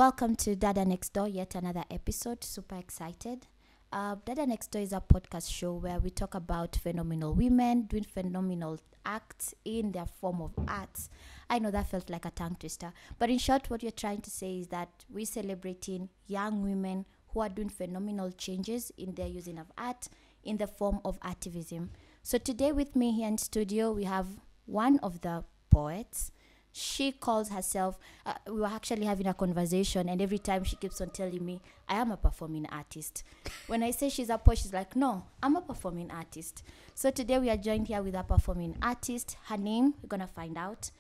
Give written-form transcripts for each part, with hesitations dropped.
Welcome to Dada Next Door, yet another episode. Super excited. Dada Next Door is a podcast show where we talk about phenomenal women doing phenomenal acts in their form of arts. I know that felt like a tongue twister, but in short, what you're trying to say is that we're celebrating young women who are doing phenomenal changes in their using of art in the form of activism. So today with me here in studio, we have one of the poets. She calls herself, we were actually having a conversation, and every time she keeps on telling me, I am a performing artist. When I say she's a poet, she's like, no, I'm a performing artist. So today we are joined here with a performing artist. Her name, we're going to find out.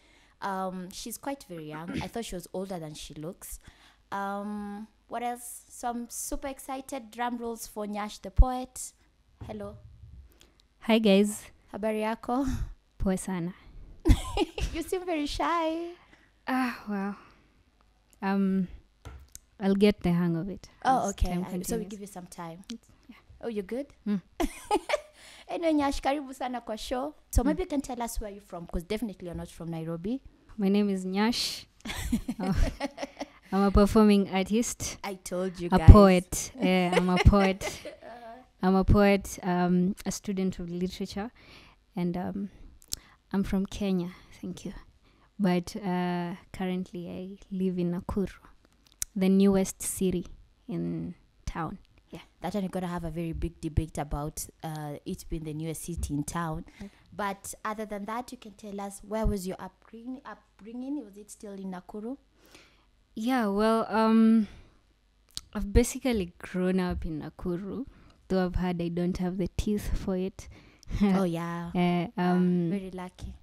She's quite very young. I thought she was older than she looks. What else? So I'm super excited. Drum rolls for Nyash the poet. Hello. Hi guys. Habari yako? Poa sana. You seem very shy. Well. I'll get the hang of it. Oh, okay. So we give you some time. Yeah. Oh, you're good? Anyway, Nyash, karibu sana kwa show. So maybe you can tell us where you're from, because definitely you're not from Nairobi. My name is Nyash. I'm a performing artist. I told you a guys. Poet. Yeah, I'm a poet. I'm a poet, a student of literature. And I'm from Kenya, thank you. But currently I live in Nakuru, the newest city in town. Yeah, that one you're going to have a very big debate about it being the newest city in town. Okay. But other than that, you can tell us, where was your upbringing? Was it still in Nakuru? Yeah, well, I've basically grown up in Nakuru, though I don't have the teeth for it. Oh, yeah. Very lucky.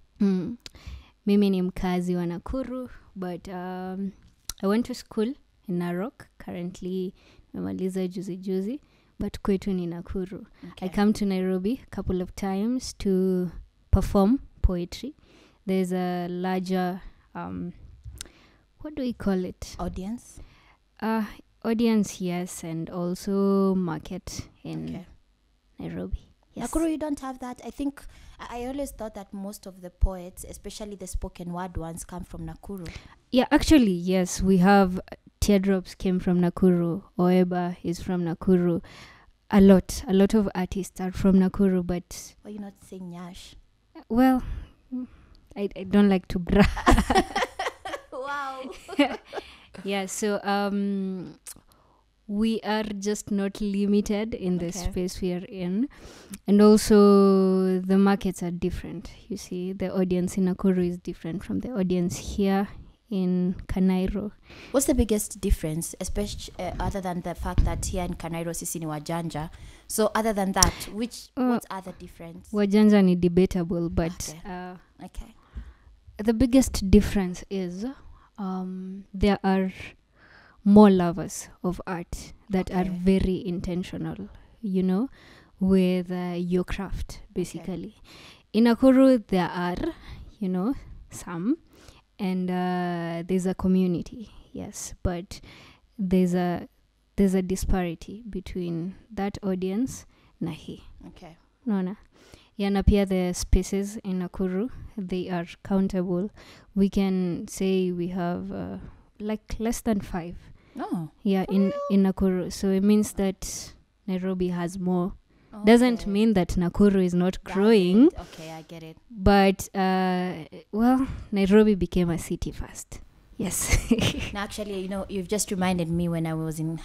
Mimi ni mkazi wa Nakuru, but I went to school in Narok. Currently, nimemaliza juzi, but kwetu ni Nakuru. Okay. I come to Nairobi a couple of times to perform poetry. There's a larger, what do we call it? Audience? Audience, yes, and also market in Nairobi. Yes. Nakuru, you don't have that. I think I always thought that most of the poets, especially the spoken word ones, come from Nakuru. Yeah, actually, yes, we have Teardrops came from Nakuru. Oeba is from Nakuru. A lot of artists are from Nakuru, but... Why are you not saying Nyash? Well, I don't like to brag. Wow. Yeah, so we are just not limited in the space we are in. And also the markets are different. You see, the audience in Nakuru is different from the audience here in Kanairo. What's the biggest difference, especially other than the fact that here in Kanairo sisi ni wajanja? So other than that, what's other difference? Wajanja ni debatable, but the biggest difference is there are more lovers of art that are very intentional, you know, with your craft, basically. In Nakuru, there are, you know, some, and there's a community, yes, but there's a disparity between that audience na hii. Okay. Nona. Yeah, na pia the spaces in Nakuru, they are countable. We can say we have like less than 5. Oh. Yeah, in Nakuru. So it means that Nairobi has more. Okay. Doesn't mean that Nakuru is not growing. Okay, I get it. But, well, Nairobi became a city first. Yes. Now, actually, you know, you've just reminded me when I was in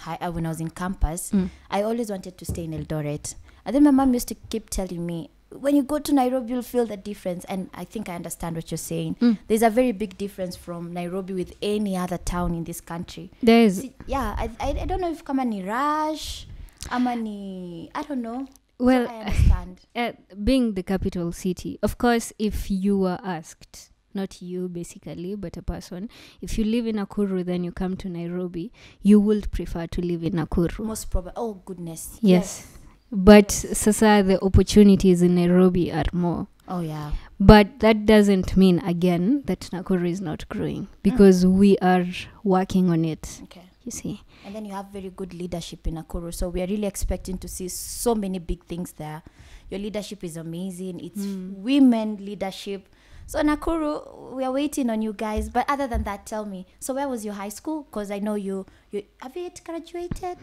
campus, I always wanted to stay in Eldoret. And then my mom used to keep telling me, when you go to Nairobi, you'll feel the difference. And I think I understand what you're saying. There's a very big difference from Nairobi with any other town in this country. There is. See, yeah, I don't know if kama ni rush, ama ni, I don't know. Well, so I understand. Being the capital city, of course, if you were asked, not you basically, but a person, if you live in Nakuru, then you come to Nairobi, you would prefer to live in Nakuru. Most probably. Oh, goodness. Yes. But sasa the opportunities in Nairobi are more. Oh, yeah. But that doesn't mean, again, that Nakuru is not growing, because we are working on it. Okay. You see. And then you have very good leadership in Nakuru. So we are really expecting to see so many big things there. Your leadership is amazing. It's women leadership. So Nakuru, we are waiting on you guys. But other than that, tell me. So where was your high school? Because I know you have you yet graduated?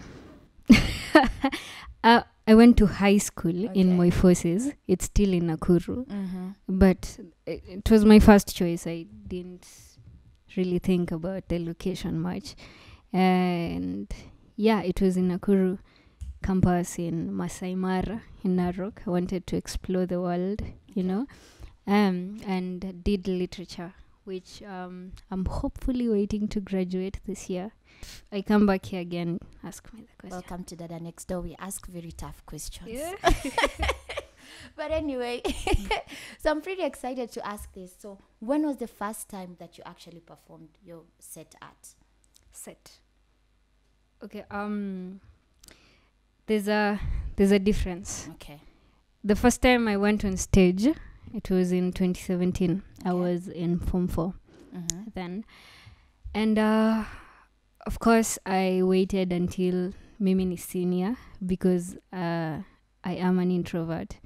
I went to high school in my forces. It's still in Nakuru, but it was my first choice. I didn't really think about the location much, and yeah, it was in Nakuru campus in Masai Mara in Narok. I wanted to explore the world, and did literature, which I'm hopefully waiting to graduate this year. I come back here again, ask me the question. Welcome to Dada Next Door. We ask very tough questions. Yeah. But anyway, so I'm pretty excited to ask this. So when was the first time that you actually performed your set art? Okay, there's a difference. Okay. The first time I went on stage, it was in 2017. I was in Form 4 then. And of course, I waited until mimi ni senior because I am an introvert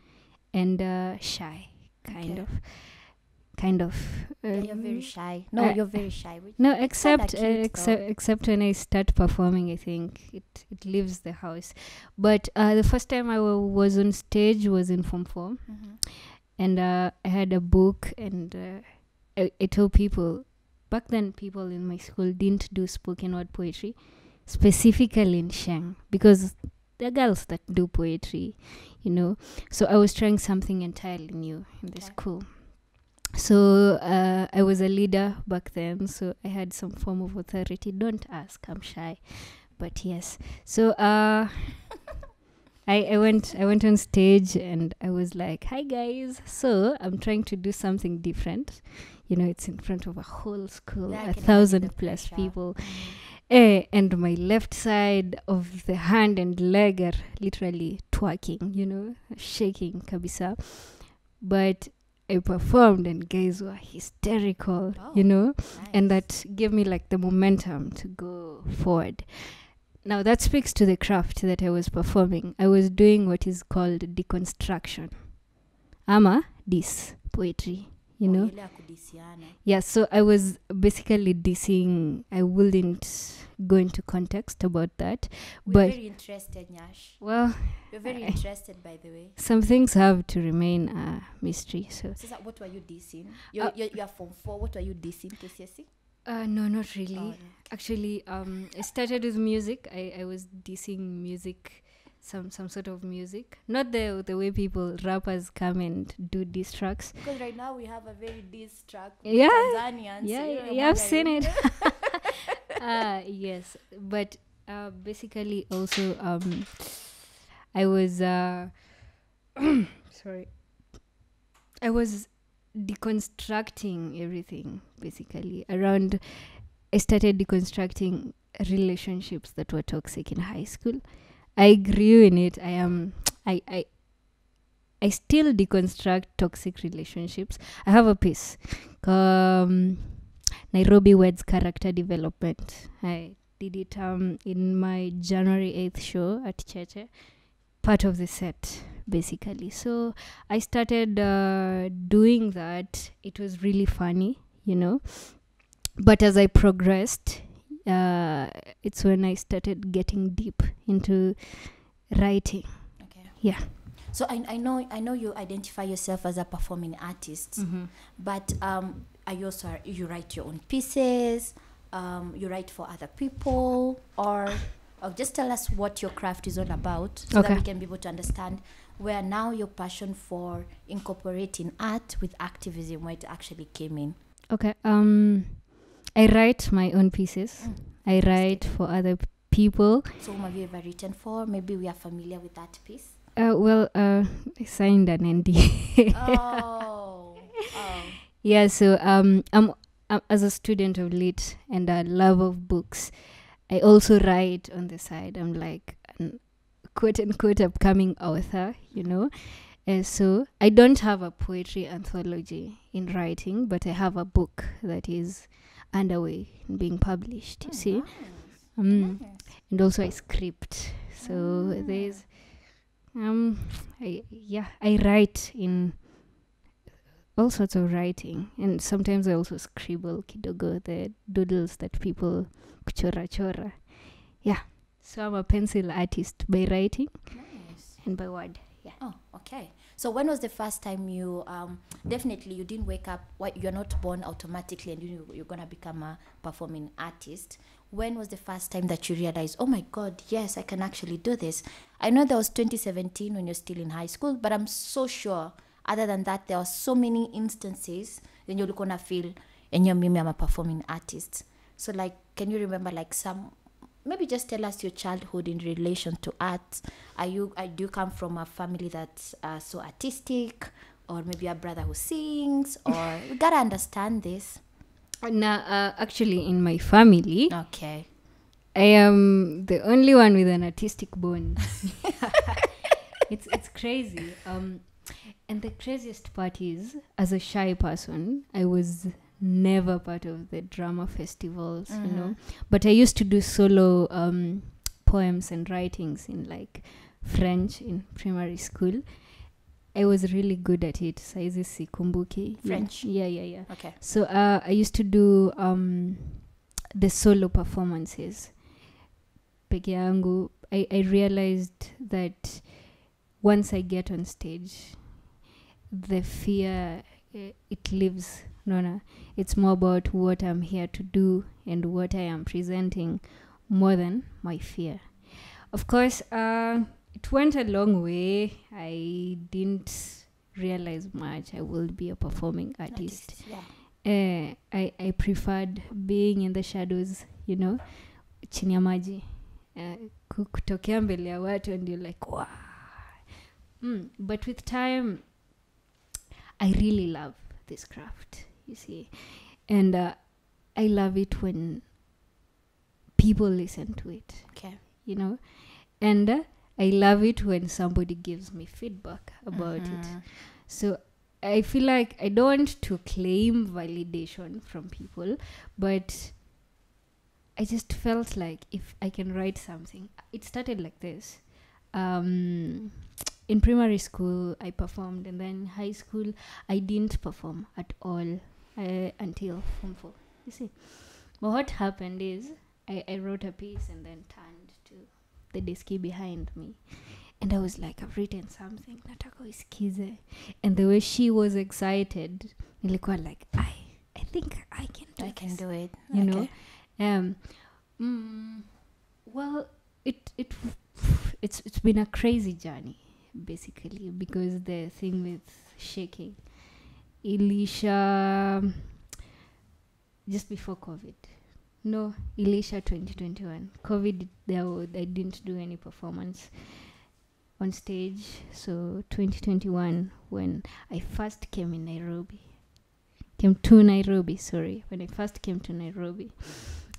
and shy, kind of. You're very shy. No, you're very shy. No, except when I start performing, I think it leaves the house. But the first time I was on stage was in Form 4. And I had a book, and I told people, back then people in my school didn't do spoken word poetry, specifically in Sheng, because there are girls that do poetry, So I was trying something entirely new in the school. So I was a leader back then, so I had some form of authority. Don't ask, I'm shy, but yes. So I went on stage and I was like, "Hi guys, so I'm trying to do something different. It's in front of a whole school, 1,000+ people." And my left side of the hand and leg are literally twerking, shaking kabisa. But I performed and guys were hysterical, nice. And that gave me like the momentum to go forward. Now that speaks to the craft that I was performing. I was doing what is called deconstruction. This poetry, Yeah, so I was basically dissing. I wouldn't go into context about that. We're very interested, Nyash. Well, you're very interested, by the way. Some things have to remain a mystery. So what were you dissing? You're Form 4. What were you dissing, KCSE? No, not really. Oh, okay. Actually, I started with music. I was dissing music, some sort of music. Not the way rappers come and do diss tracks. Because right now we have a very diss track with Tanzanians. Yeah, I've seen it. Yes, but basically also I was sorry. I was deconstructing everything basically around. I started deconstructing relationships that were toxic in high school. I grew in it. I still deconstruct toxic relationships. I have a piece, Nairobi Words Character Development. I did it in my January 8th show at Cheche, part of the set basically. So I started doing that. It was really funny, but as I progressed, it's when I started getting deep into writing. Okay. Yeah. So I know you identify yourself as a performing artist, but are you also, you write your own pieces? You write for other people, or just tell us what your craft is all about, so that we can be able to understand where now your passion for incorporating art with activism, where it actually came in. Okay. I write my own pieces. I write for other people. So whom have you ever written for? Maybe we are familiar with that piece. I signed an NDA. Oh. Yeah, so I'm as a student of lit and a love of books, I also write on the side. I'm like an quote-unquote upcoming author, So I don't have a poetry anthology in writing, but I have a book that is underway and being published, you see. Nice. And also a script. So there's I write in all sorts of writing, and sometimes I also scribble kidogo, the doodles that people kuchora chora. Yeah, so I'm a pencil artist by writing. Nice. And by word. Yeah. Oh, okay. So when was the first time you definitely you didn't wake up, you're not born automatically and you're gonna become a performing artist? When was the first time that you realized, oh my God, yes, I can actually do this? I know that was 2017 when you're still in high school, but I'm so sure other than that, there are so many instances then you're gonna feel, and you're I'm a performing artist. So like, can you remember like some, maybe just tell us your childhood in relation to art. Do you come from a family that's so artistic, or maybe a brother who sings, or we gotta understand this? Actually, in my family, okay, I am the only one with an artistic bone. It's crazy. And the craziest part is, as a shy person, I was never part of the drama festivals, you know. But I used to do solo poems and writings in like French in primary school. I was really good at it. Saizi sikumbuki. French. Yeah. Okay. So I used to do the solo performances. Peke yangu. I realized that once I get on stage, the fear, it lives. No, it's more about what I'm here to do and what I am presenting more than my fear. Of course, it went a long way. I didn't realize much I would be a performing artist. Yeah. I preferred being in the shadows, you know, chini ya maji, kutokea mbele ya watu, and you're like, wow. But with time, I really love this craft, you see, and I love it when people listen to it. Okay. You know, and I love it when somebody gives me feedback about it. So I feel like I don't want to claim validation from people, but I just felt like if I can write something. It started like this. In primary school, I performed, and then high school, I didn't perform at all until Form 4. You see, but what happened is I wrote a piece and then turned to the deski behind me, and I was like, I've written something, nataka usikize. And the way she was excited, nilikuwa like, I think I can do it. You know, well, it's been a crazy journey, basically, because the thing with shaking, Elisha, just before COVID. No, Elisha 2021. COVID, I didn't do any performance on stage. So 2021, when I first came to Nairobi, when I first came to Nairobi,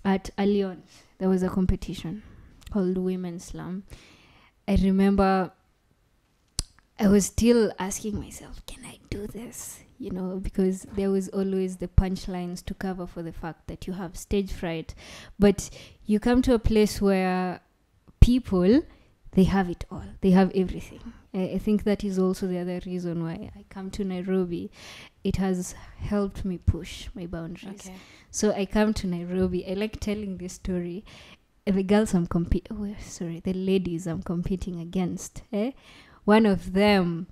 at Allianz, there was a competition called Women's Slam. I remember I was still asking myself, can I do this? You know, because there was always the punchlines to cover for the fact that you have stage fright. But you come to a place where people, they have it all. They have everything. I think that is also the other reason why I come to Nairobi. It has helped me push my boundaries. Okay. So I come to Nairobi. I like telling this story. The ladies I'm competing against, one of them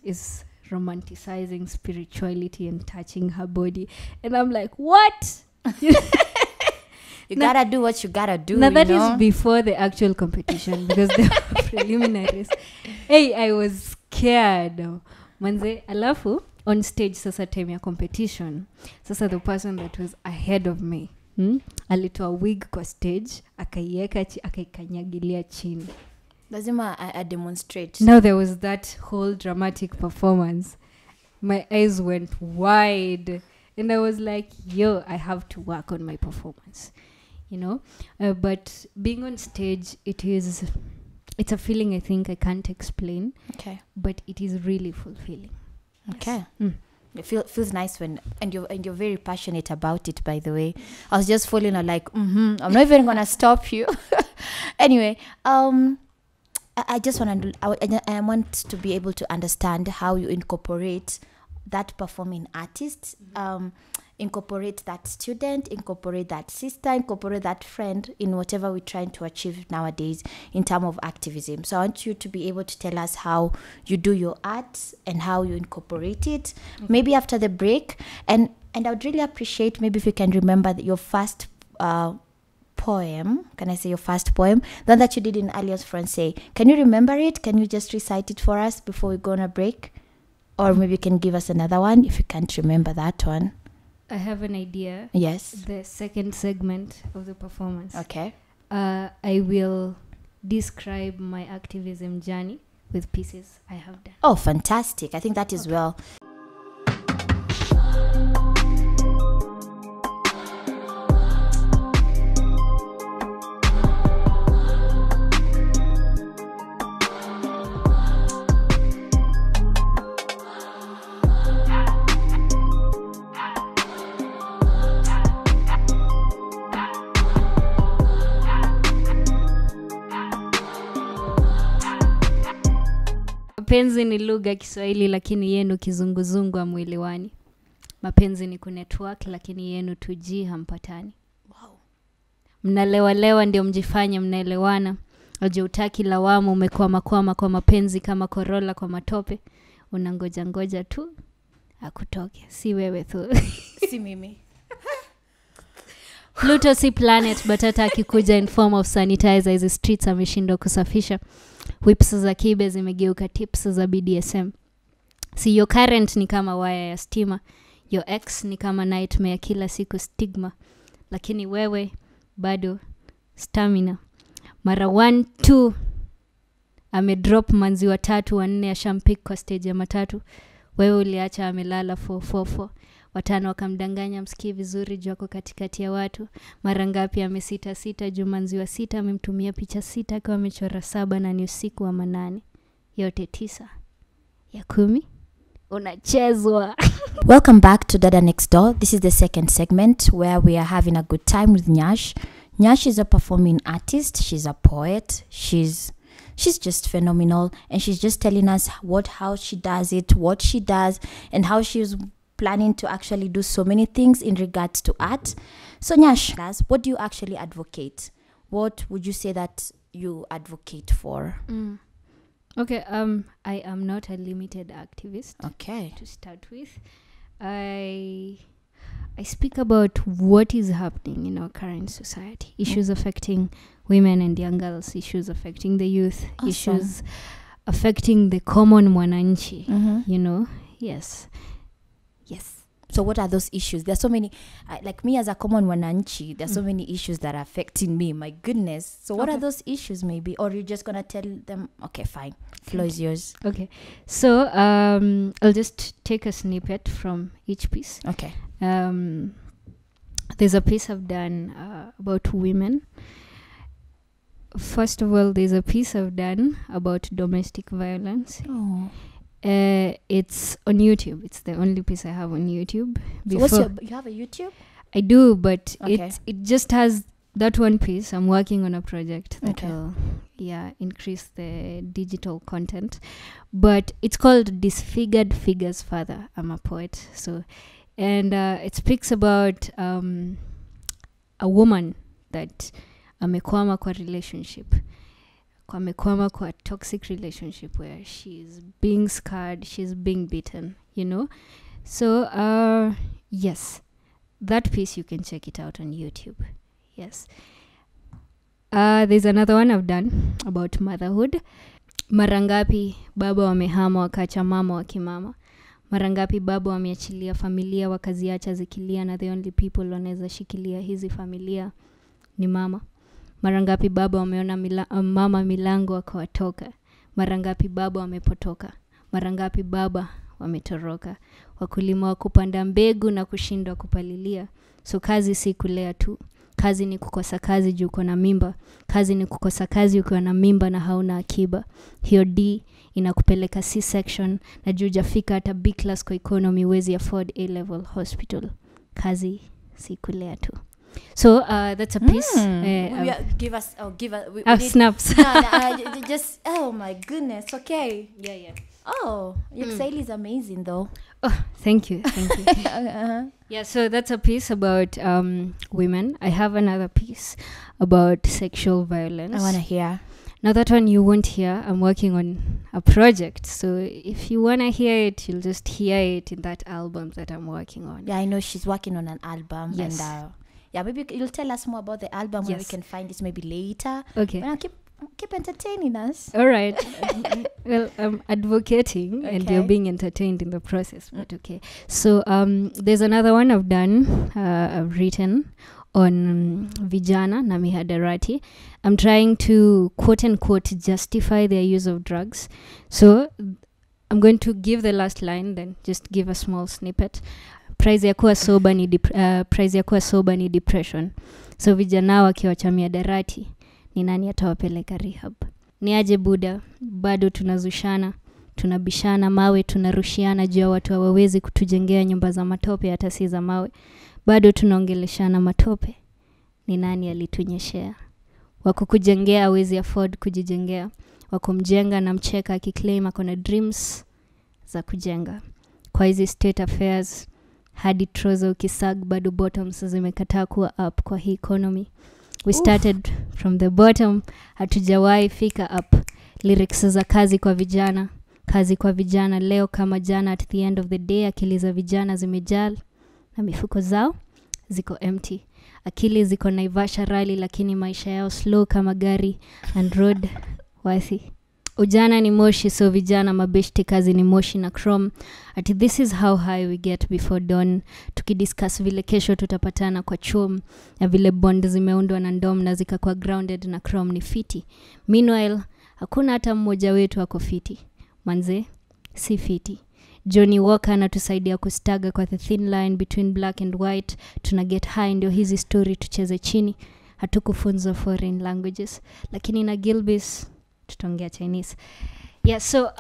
is romanticizing spirituality and touching her body, and I'm like, what? You gotta do what you gotta do. Now that is before the actual competition, because the preliminaries. Hey, I was scared. Manze, alafu on stage, sasa time ya competition, sasa the person that was ahead of me, alitoa wig kwa stage, akaiweka akaikanyagilia chini. Lazima I demonstrate. Now there was that whole dramatic performance. My eyes went wide, and I was like, yo, I have to work on my performance, you know. But being on stage, it's a feeling I think I can't explain. Okay. But it is really fulfilling. Okay. Yes. It feels nice when, and you're very passionate about it, by the way. I was just falling out like, I'm not even gonna stop you. Anyway, I just want to I want to be able to understand how you incorporate that performing artist, incorporate that student, incorporate that sister, incorporate that friend in whatever we're trying to achieve nowadays in terms of activism. So I want you to be able to tell us how you do your art and how you incorporate it, maybe after the break. And I would really appreciate maybe if you can remember your first poem. Can I say your first poem? The one that you did in Alias Francais. Can you remember it? Can you just recite it for us before we go on a break? Or maybe you can give us another one if you can't remember that one. I have an idea. Yes. The second segment of the performance. Okay. I will describe my activism journey with pieces I have done. Oh, fantastic. I think that is well. Mapenzi ni lugha Kiswahili lakini yenu kizunguzungu hamwelewani. Mapenzi ni kunetwork lakini yenu 2G hampatani. Wow. Mnalewa ndio mjifanye mnaelewana. Aje utaki lawama umekwama kwa mapenzi kama Corolla kwa matope. Unangoja tu akutoke. Si wewe tu. Si mimi. Pluto si planet but hata akikuja in form of sanitizer hizi streets ameshindwa kusafisha. Whips za kibe zimegeuka tips za BDSM. Si your current ni kama waya ya stima. Your ex ni kama nightmare kila siku stigma. Lakini wewe bado stamina. Mara 1, 2 amedrop manzi wa 3 wa 4 ashampik kwa stage ya matatu. Wewe uliacha amelala 444. Watano wakamdanganya msikii vizuri juu ako katikati ya watu. Mara ngapi amesita jumanzi wa 6 amemtumia picha 6 kwa amechora 7 na ni usiku wa 8. Yote 9 ya 10 unachezwa. Welcome back to Dada Next Door. This is the second segment where we are having a good time with Nyash. Nyash is a performing artist. She's a poet. She's just phenomenal, and she's just telling us how she does it, what she does, and how she's planning to actually do so many things in regards to art. So Nyash, what do you actually advocate? What would you say that you advocate for? Okay, I am not a limited activist. Okay. To start with, I speak about what is happening in our current society. Issues affecting women and young girls, issues affecting the youth, awesome. Issues affecting the common mwananchi, you know? Yes. So what are those issues? There's so many, like me as a common wananchi, there's so many issues that are affecting me. My goodness. So what are those issues maybe? Or you're just going to tell them, okay, fine. Floor is yours. Okay. So I'll just take a snippet from each piece. Okay. There's a piece I've done about women. First of all, there's a piece I've done about domestic violence. Oh. It's on YouTube. It's the only piece I have on YouTube. So you have a YouTube? I do, but it just has that one piece. I'm working on a project that will increase the digital content. But it's called Disfigured Figures Father. I'm a poet. And it speaks about a woman that amekwama kwa relationship. Amekwama kwa toxic relationship where she's being scarred, she's being beaten, you know. So yes, that piece you can check it out on YouTube. Yes. There's another one I've done about motherhood. Marangapi baba wamehama wakacha mama wa kimama. Marangapi baba wameachilia familia wakaziacha zikilia na the only people wanaweza shikilia hizi familia ni mama. Marangapi baba wameona mama milango akawatoka. Marangapi baba wamepotoka. Marangapi baba wametoroka. Wakulima wa kupanda mbegu na kushindwa kupalilia. So kazi si kulea tu. Kazi ni kukosa kazi juu uko na mimba. Kazi ni kukosa kazi ukiwa na mimba na hauna akiba. Hiyo D inakupeleka C-section na juu hujafika hata B class kwa economy huwezi afford A-level hospital. Kazi si kulea tu. So that's a piece. Give us. Snaps. Just. Oh my goodness. Okay. Yeah. Oh, your Kiswahili is amazing though. Oh, thank you. Yeah, so that's a piece about women. I have another piece about sexual violence. I want to hear. Now that one you won't hear. I'm working on a project. So if you want to hear it, you'll just hear it in that album that I'm working on. Yeah, I know she's working on an album. Yes. And yeah, maybe you'll tell us more about the album where we can find it maybe later. Okay. But keep entertaining us. All right. Well, I'm advocating and you're being entertained in the process. But okay. So there's another one I've done, I've written on vijana na mihadarati. I'm trying to quote unquote justify their use of drugs. So I'm going to give the last line, then just give a small snippet. Prize ya kuwa sober ni depression. So vijana wakiwacha mihadarati, ni nani atawapeleka rehab? Ni aje buda, bado tunazushana, tunabishana mawe, tunarushiana juu ya watu hawawezi kutujengea nyumba za matope hata si za mawe. Bado tunaongeleshana matope. Ni nani alitunyeshea? Wako kujengea hawezi afford kujijengea. Wako mjenga na mcheka akiclaim akona dreams za kujenga. Kwa hizi state affairs hadi trouser ukisag bado bottoms zimekataa kuwa up kwa hii economy. We started from the bottom, hatujawahi fika up. Lyrics za kazi kwa vijana leo kama jana. At the end of the day akili za vijana zimejaa na mifuko zao ziko empty. Akili ziko Naivasha rally lakini maisha yao slow kama gari and road wasi. Ujana ni moshi, so vijana mabeshte kazi ni moshi na chrome. Ati this is how high we get before dawn. Tukidiscuss vile kesho tutapatana kwa chom, na vile bond zimeundwa na ndom na zikakuwa grounded na chrome ni fiti. Meanwhile hakuna hata mmoja wetu ako fiti. Manze si fiti. Johnny Walker anatusaidia kustaga kwa the thin line between black and white. Tuna get high, ndio hizi story tucheze chini. Hatukufunzwa foreign languages, lakini na Gilbis tutaongea Chinese. Yeah, so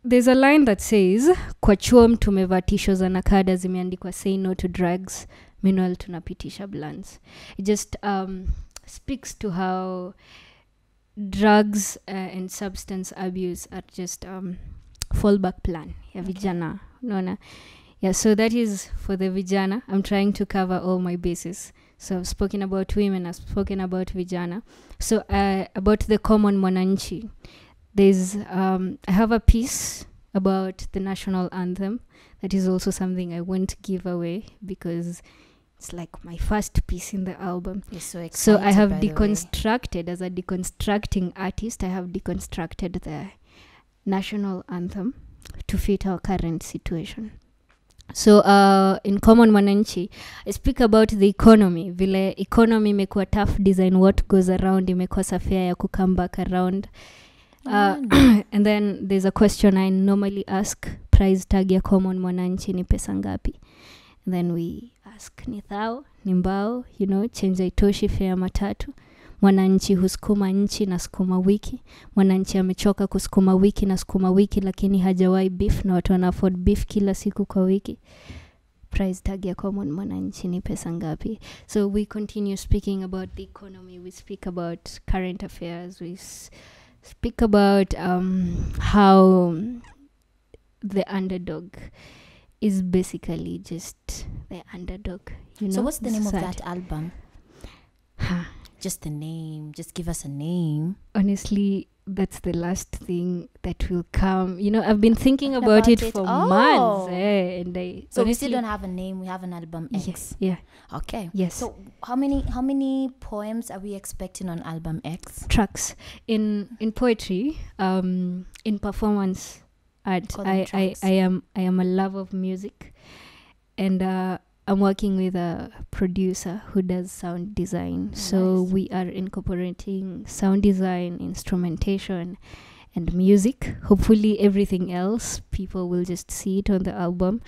there's a line that says kwa chuom tumevaa tisho za nakada zimeandikwa say no to drugs, meanwhile tunapitisha blunts. It just speaks to how drugs and substance abuse are just fallback plan ya vijana. Unaona? Yeah, so that is for the vijana. I'm trying to cover all my bases. So I've spoken about women, I've spoken about vijana. So about the common mwananchi, there's I have a piece about the national anthem. That is also something I won't give away because it's like my first piece in the album. You're so excited. So I have deconstructed, as a deconstructing artist, I have deconstructed the national anthem to fit our current situation. So in common mwananchi, I speak about the economy. Vile economy imekuwa tough design, what goes around imekosa fare ya come back around. And then there's a question I normally ask, price tag ya common mwananchi ni pesa ngapi? And then we ask ni thao, ni mbao, you know, change haitoshi fare matatu. Mwananchi husukuma nchi na sukuma wiki. Mwananchi amechoka kusukuma wiki na sukuma wiki, lakini hajawahi beef na watu wana afford beef kila siku kwa wiki. Price tag ya common mwananchi ni pesa ngapi? So we continue speaking about the economy. We speak about current affairs. We speak about how the underdog is basically just the underdog. You know? So what's the name of that album? Just the name. Just give us a name. Honestly, that's the last thing that will come. You know, I've been thinking about it for months. And so we still don't have a name. We have an album X. Yes, yeah. Okay. Yes. So how many poems are we expecting on album X? Tracks. In poetry, in performance art, I am a lover of music, and I'm working with a producer who does sound design. Nice. So we are incorporating sound design, instrumentation, and music. Hopefully everything else, people will just see it on the album.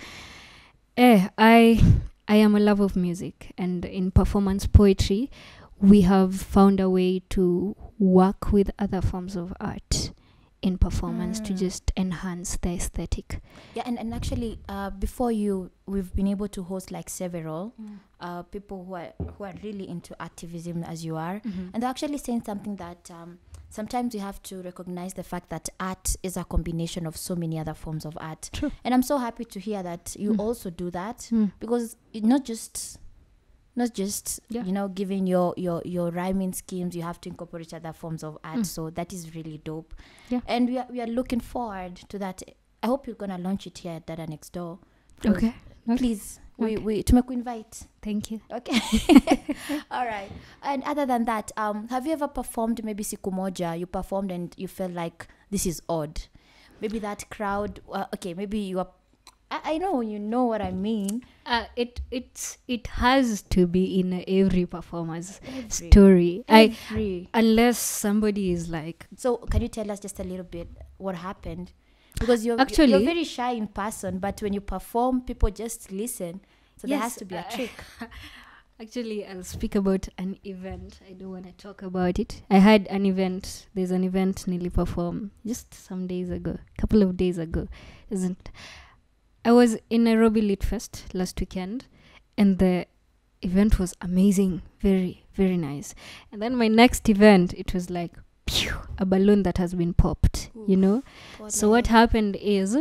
I am a lover of music, and in performance poetry, we have found a way to work with other forms of art in performance to just enhance the aesthetic. Yeah, and actually before we've been able to host like several people who are really into activism as you are, and they're actually saying something that sometimes you have to recognize the fact that art is a combination of so many other forms of art. True. And I'm so happy to hear that you also do that, because it not just giving your rhyming schemes, you have to incorporate other forms of art. So that is really dope. And we are looking forward to that. I hope you're gonna launch it here at Dada Next Door. Okay. Please, we to make invite. Thank you. Okay. All right. And other than that, have you ever performed, maybe siku moja you performed and you felt like this is odd? Maybe that crowd, okay, maybe you are, I know you know what I mean. It has to be in every performer's story. Unless somebody is like. So can you tell us just a little bit what happened? Because you're very shy in person, but when you perform, people just listen. So there has to be a trick. Actually, I'll speak about an event. I don't want to talk about it. I had an event. There's an event nearly performed just some days ago, a couple of days ago. I was in Nairobi Lit Fest last weekend, and the event was amazing, very, very nice. And then my next event, it was like a balloon that has been popped. Oof, So what happened is,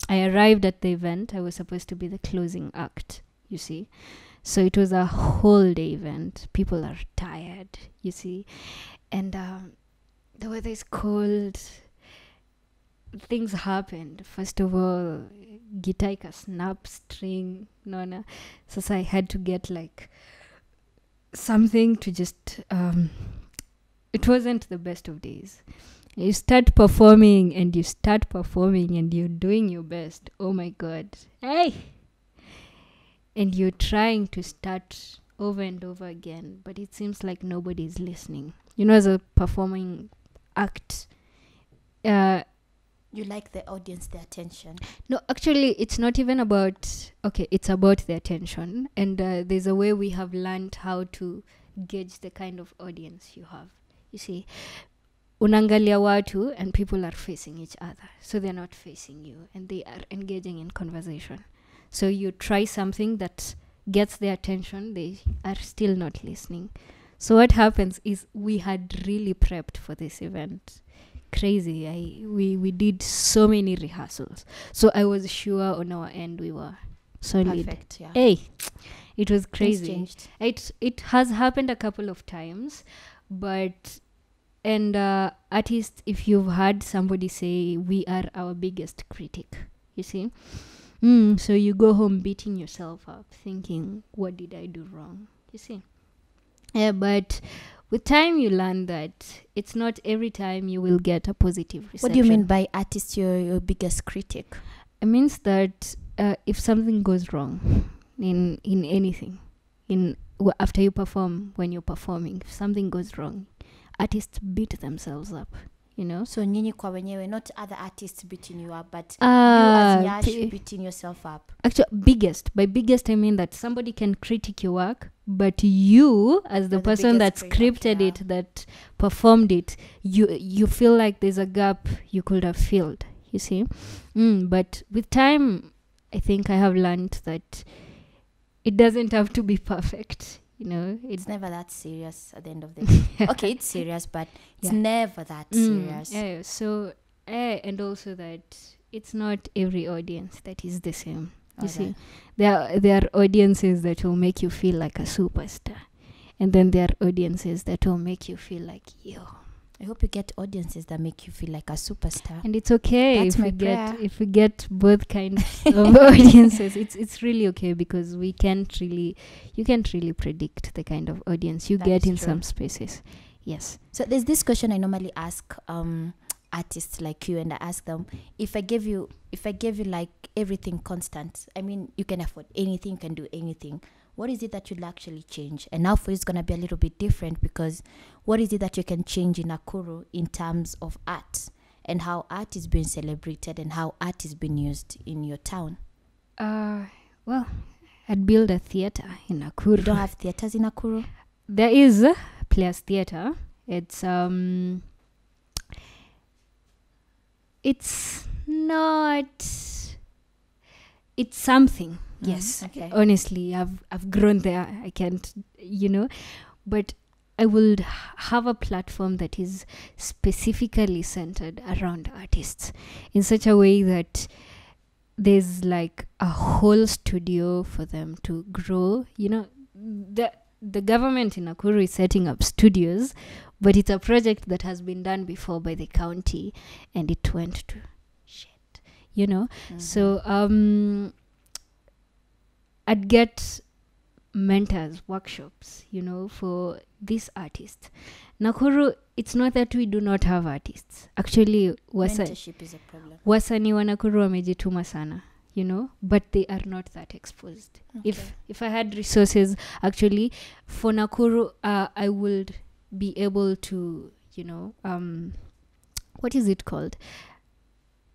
I arrived at the event. I was supposed to be the closing act, you see. So it was a whole day event. People are tired, you see. And the weather is cold. Things happened. First of all, Gitaika snap string. No. So I had to get like something to just... it wasn't the best of days. You start performing and you're doing your best. Oh my God. Hey! And you're trying to start over and over again, but it seems like nobody's listening. As a performing act, you like the audience, the attention. No, actually, it's not even about... Okay, it's about the attention. And there's a way we have learned how to gauge the kind of audience you have. You see, unangalia watu and people are facing each other. So they're not facing you and they are engaging in conversation. So you try something that gets their attention, they are still not listening. So what happens is we had really prepped for this event. Crazy. We did so many rehearsals. So I was sure on our end we were solid. Perfect, yeah. Hey, it was crazy. It has happened a couple of times, but artists, if you've heard somebody say we are our biggest critic, you see. So you go home beating yourself up, thinking, what did I do wrong? You see. Yeah, but with time you learn that it's not every time you will get a positive reception. What do you mean by artist your biggest critic? It means that if something goes wrong in anything, after you perform, when you're performing, if something goes wrong, artists beat themselves up. So nyinyi kwa wenyewe, not other artists beating you up, but you as Nyash beating yourself up. Actually, by biggest I mean that somebody can critique your work, but you as the person that scripted it, that performed it, you feel like there's a gap you could have filled, you see. But with time, I think I have learned that it doesn't have to be perfect. It's never that serious at the end of the day. Okay, it's serious, but it's never that serious. Yeah. So, and also that it's not every audience that is the same. You see, there are audiences that will make you feel like a superstar, and then there are audiences that will make you feel like, yo. I hope you get audiences that make you feel like a superstar. And it's okay if we get both kinds of audiences. It's really okay, because you can't really predict the kind of audience you get in some spaces. Yes. So there's this question I normally ask artists like you, and I ask them, if I give you like everything constant, I mean, you can afford anything, you can do anything, what is it that you'll actually change? And now for you it's going to be a little bit different, because what is it that you can change in Nakuru in terms of art and how art is being celebrated and how art is being used in your town? Well, I'd build a theater in Nakuru. You don't have theaters in Nakuru? There is Players Theater. It's something. Yes. Okay. Honestly, I've grown there. I can't, but I would have a platform that is specifically centered around artists in such a way that there's like a whole studio for them to grow. The government in Nakuru is setting up studios, but it's a project that has been done before by the county, and it went to shit. So I'd get mentors, workshops, for these artists. Nakuru, it's not that we do not have artists. Actually, mentorship is a problem. Wasani wa Nakuru wamejituma sana, but they are not that exposed. Okay. If I had resources, actually, for Nakuru, I would be able to, what is it called?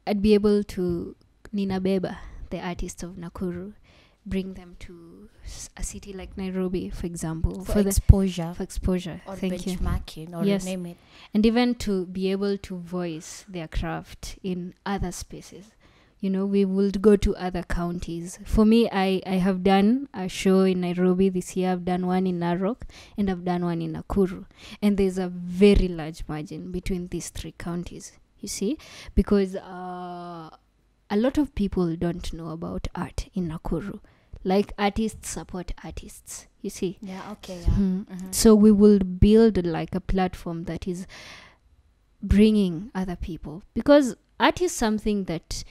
I'd be able to ninabeba the artists of Nakuru, bring them to a city like Nairobi, for example, for exposure, or benchmarking, or yes. name it, and even to be able to voice their craft in other spaces. We would go to other counties. For me, I have done a show in Nairobi this year. I've done one in Narok, and I've done one in Nakuru, and there's a very large margin between these three counties, you see, because a lot of people don't know about art in Nakuru. Like, artists support artists, you see. Yeah, okay. Yeah. Mm-hmm. So we will build like a platform that is bringing other people, because art is something that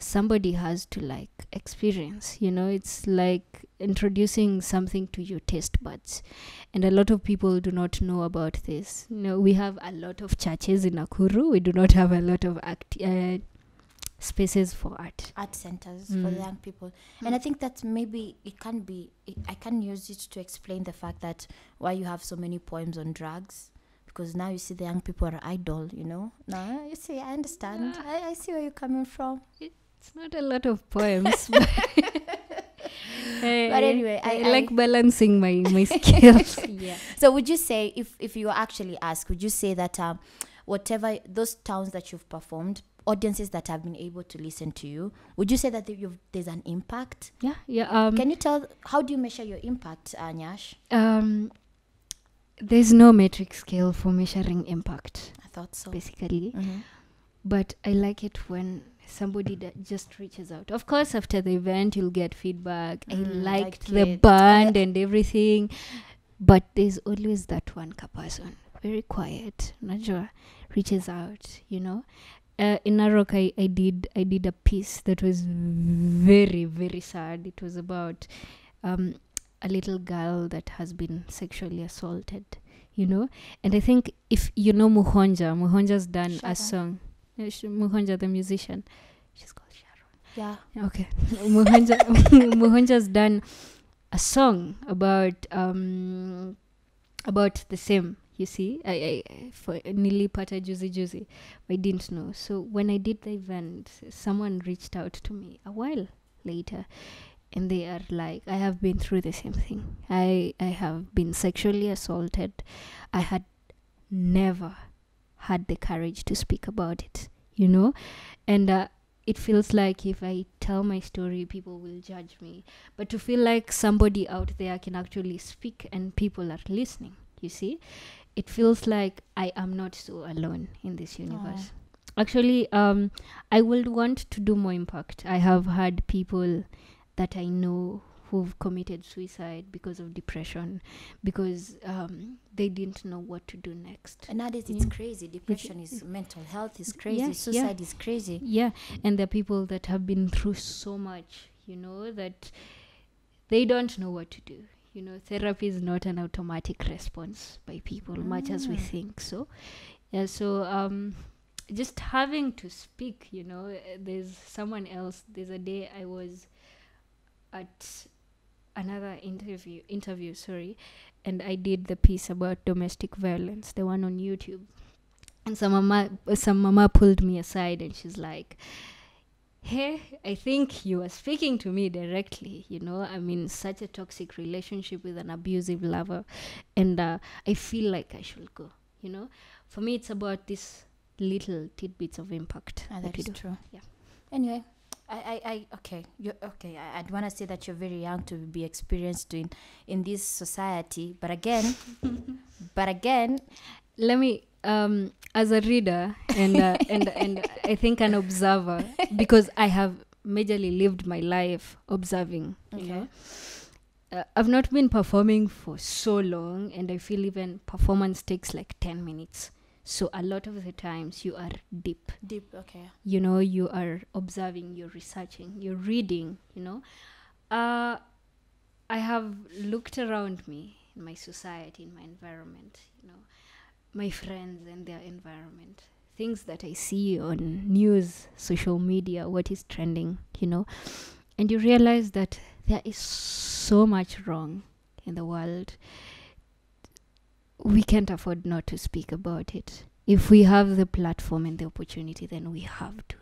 somebody has to like experience. It's like introducing something to your taste buds, and a lot of people do not know about this. We have a lot of churches in Nakuru. We do not have a lot of spaces for art centers for the young people. And I think that maybe I can use it to explain the fact that why you have so many poems on drugs, because now you see the young people are idle. Now you see, I understand. I see where you're coming from. It's not a lot of poems, but anyway, I like balancing my skills. Yeah. So would you say, if you were actually asked, would you say that whatever those towns that you've performed, audiences that have been able to listen to you, would you say that there's an impact? Yeah. Can you tell, how do you measure your impact, Nyash? There's no metric scale for measuring impact. I thought so. Basically. But I like it when somebody that just reaches out. Of course, after the event, you'll get feedback. I liked the band and everything. But there's always that one person, very quiet, najua, reaches out, in Narok, I did a piece that was very, very sad. It was about a little girl that has been sexually assaulted, and I think if Muhonja's done a song. Muhonja, the musician, she's called Sharon. Yeah. Okay. Muhonja's done a song about the same. You see, I for nilipata juzi, I didn't know. So when I did the event, someone reached out to me a while later, and they are like, I have been through the same thing. I have been sexually assaulted. I had never had the courage to speak about it, and it feels like if I tell my story, people will judge me. But to feel like somebody out there can actually speak and people are listening, you see, it feels like I am not so alone in this universe. Actually, I would want to do more impact. I have had people that I know who've committed suicide because of depression, because they didn't know what to do next. And nowadays it's crazy. Depression is mental health is crazy. Suicide is crazy. Yeah, and there are people that have been through so much, that they don't know what to do. Therapy is not an automatic response by people, much as we think. So, yeah. So, just having to speak. There's someone else. There's a day I was at another interview, sorry, and I did the piece about domestic violence, the one on YouTube, and some mama pulled me aside and she's like, hey, I think you are speaking to me directly. I'm in such a toxic relationship with an abusive lover, and I feel like I should go. For me, it's about these little tidbits of impact. That is true. Yeah. Anyway, Okay. I don't want to say that you're very young to be experienced in this society, but again, let me as a reader and I think an observer, because I have majorly lived my life observing. Okay. You know, I've not been performing for so long, and I feel even performance takes like 10 minutes. So a lot of the times you are deep. Okay. You know, you are observing, you're researching, you're reading, you know. I have looked around me in my society, in my environment, you know, my friends and their environment, things that I see on news, social media, what is trending, you know, and you realize that there is so much wrong in the world. We can't afford not to speak about it. If we have the platform and the opportunity, then we have to.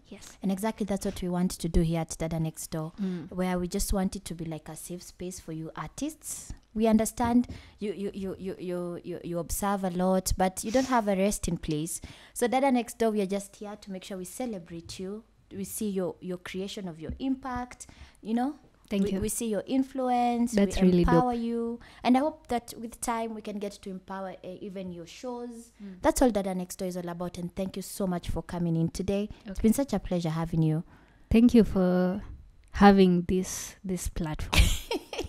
Yes. And exactly that's what we want to do here at Dada Next Door, where we just want it to be like a safe space for you artists. We understand you observe a lot, but you don't have a resting place. So Dada Next Door, we are just here to make sure we celebrate you. We see your creation of your impact, you know. Thank you. We see your influence. That's we really empower dope. you, and I hope that with time we can get to empower even your shows. That's all Dada Next Door is all about. And thank you so much for coming in today. Okay. It's been such a pleasure having you. Thank you for having this platform.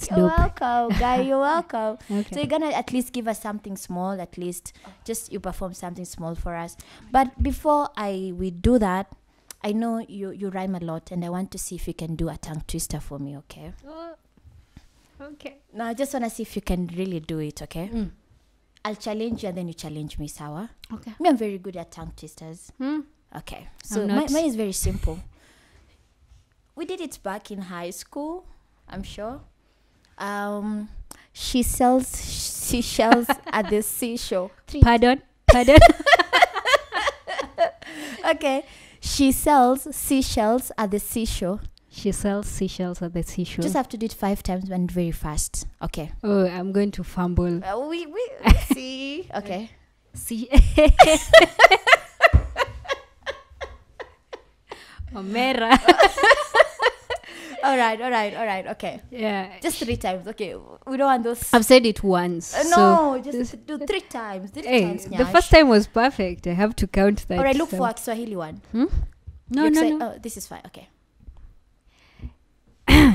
You're welcome, guy. You're welcome. Okay. So you're gonna at least give us something small. At least just you perform something small for us. But before we do that, I know you rhyme a lot, and I want to see if you can do a tongue twister for me, okay? Oh, okay. Now, I just want to see if you can really do it, okay? I'll challenge you, and then you challenge me, sawa? Okay. Me, I'm very good at tongue twisters. Okay. So mine is very simple. We did it back in high school, I'm sure. She sells seashells at the seashore. Pardon? Okay. She sells seashells at the seashore. She sells seashells at the seashore. Just have to do it 5 times and very fast. Okay. Oh, I'm going to fumble. We see. Okay. See. Omera. All right. Okay. Yeah. Just 3 times. Okay. We don't want those. I've said it once. No, just do 3 times. 3 times. The first time was perfect. I have to count that. All right, look for a Swahili one. No. Oh, this is fine. Okay.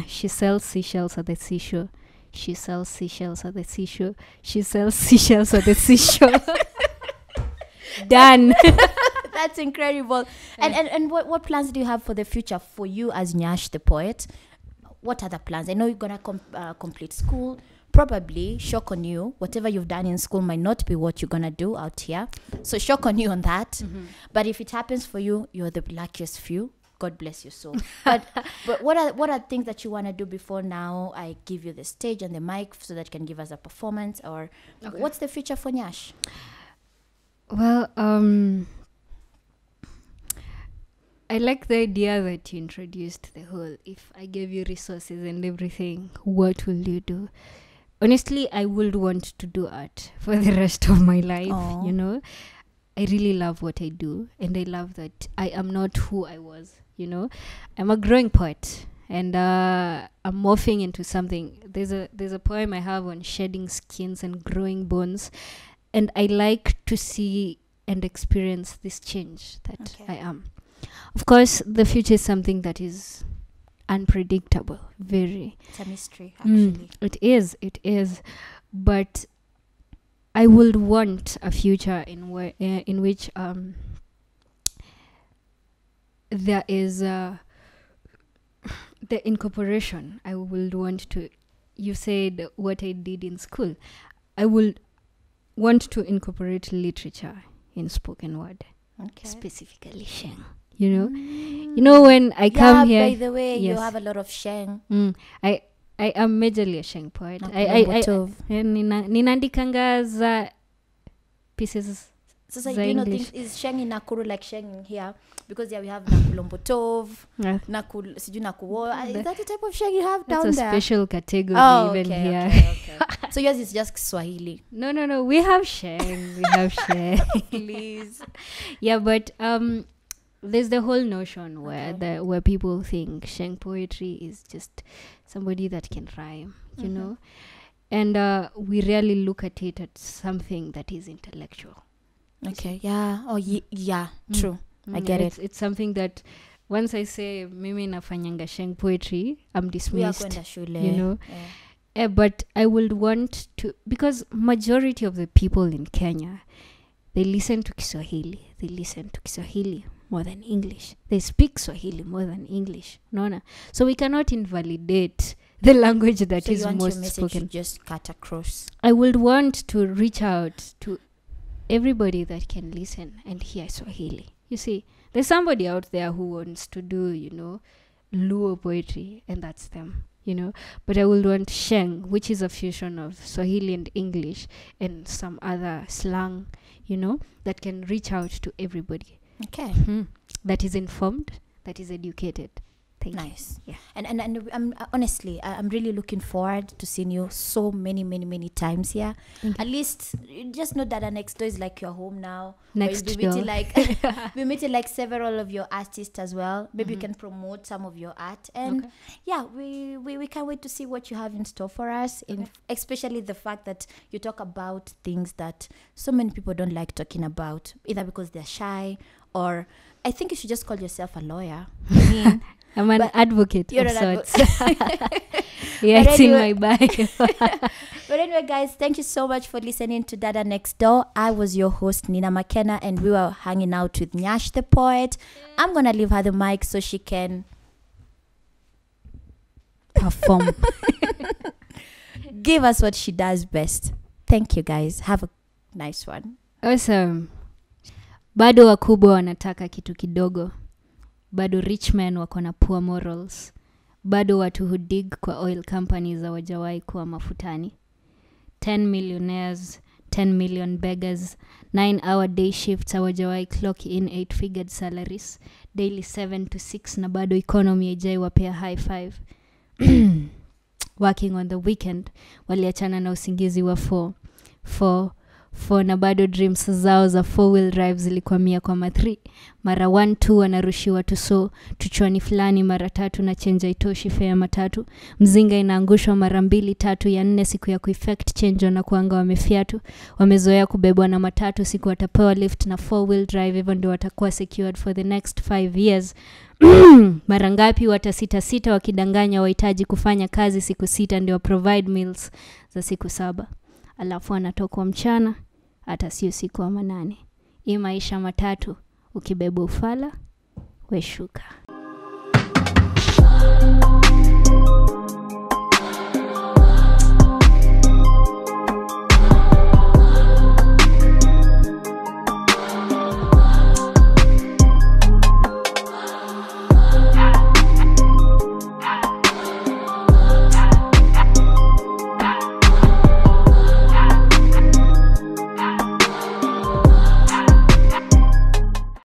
She sells seashells at the seashore. She sells seashells at the seashore. She sells seashells at the seashore. Done. That's incredible. And what plans do you have for the future for you as Nyash the poet? What are the plans? I know you're going to complete school. Probably, shock on you. Whatever you've done in school might not be what you're going to do out here. So shock on you on that. But if it happens for you, you're the luckiest few. God bless your soul. But what are things that you want to do before now I give you the stage and the mic so that you can give us a performance? Or what's the future for Nyash? Well, I like the idea that you introduced, the whole, if I gave you resources and everything, what will you do? Honestly, I would want to do art for the rest of my life. Aww. You know. I really love what I do, and I love that I am not who I was, you know. I'm a growing poet, and I'm morphing into something. There's a poem I have on shedding skins and growing bones, and I like to see and experience this change that I am. Of course, the future is something that is unpredictable, very. It's a mystery, actually. It is. But I would want a future in which there is the incorporation. I would want to. You said what I did in school. I would want to incorporate literature in spoken word, specifically Sheng. You know when I come here. By the way, you have a lot of Sheng. I am majorly a Sheng poet. Ninaandikanga za pieces. So you know, is Sheng in Nakuru like Sheng here? Because we have Nakulombotov, Nakuwo. Is that the type of Sheng you have down there? That's a special category here. Okay. So yours is just Swahili. No. We have Sheng. Please. Yeah, but there's the whole notion where people think Sheng poetry is just somebody that can rhyme, you know, and we rarely look at it as something that is intellectual. Okay. Yeah. Oh, yeah. True. I get it. It's something that once I say mimi nafanyanga Sheng poetry, I'm dismissed. You know. Yeah. But I would want to, because majority of the people in Kenya, they listen to Kiswahili. They listen to Kiswahili more than English. They speak Swahili more than English. No. So we cannot invalidate the language that is most spoken. Just cut across. I would want to reach out to everybody that can listen and hear Swahili. You see, there's somebody out there who wants to do, you know, Luo poetry, and that's them, you know. But I would want Sheng, which is a fusion of Swahili and English and some other slang, you know, that can reach out to everybody. Okay. That is informed, that is educated. Nice. Yeah. And I'm honestly, I'm really looking forward to seeing you so many times here. At least just know that next door is like your home now. Next door. We're meeting like several of your artists as well. Maybe you can promote some of your art. And yeah, we can't wait to see what you have in store for us. Especially the fact that you talk about things that so many people don't like talking about, either because they're shy, or I think you should just call yourself a lawyer. I mean, I'm an advocate of sorts. Yeah, it's anyway, in my bio. But anyway, guys, thank you so much for listening to Dada Next Door. I was your host, Nina McKenna, and we were hanging out with Nyash the poet. I'm going to leave her the mic so she can perform. Give us what she does best. Thank you, guys. Have a nice one. Awesome. Bado wakubwa wanataka kitu kidogo. Bado rich men wako na poor morals. Bado watu who dig kwa oil companies hawajawai kuwa mafutani. 10 millionaires, 10 million beggars, 9-hour day shifts hawajawai clock in 8-figured salaries, daily 7 to 6 na bado economy haijai wapea high five. Working on the weekend, waliachana na usingizi wa 4 na bado dreams zao za 4-wheel drive zilikwamia kwa 3. Mara 1-2 wanarushiwa tuso, tuchwani fulani mara 3 na change itoshi fare matatu. Mzinga inaangushwa mara 2-3 ya 4 siku ya kueffect change na kuanga wamefiatu. Wamezoea kubebwa na matatu, siku watapewa lift na 4-wheel drive, hivyo ndio watakuwa secured for the next 5 years. Mara ngapi watasita wakidanganya wahitaji kufanya kazi siku 6 ndio provide meals za siku 7. Alafu anatokwa mchana hata sio siku wa 8. Hii maisha matatu, ukibeba ufala we shuka.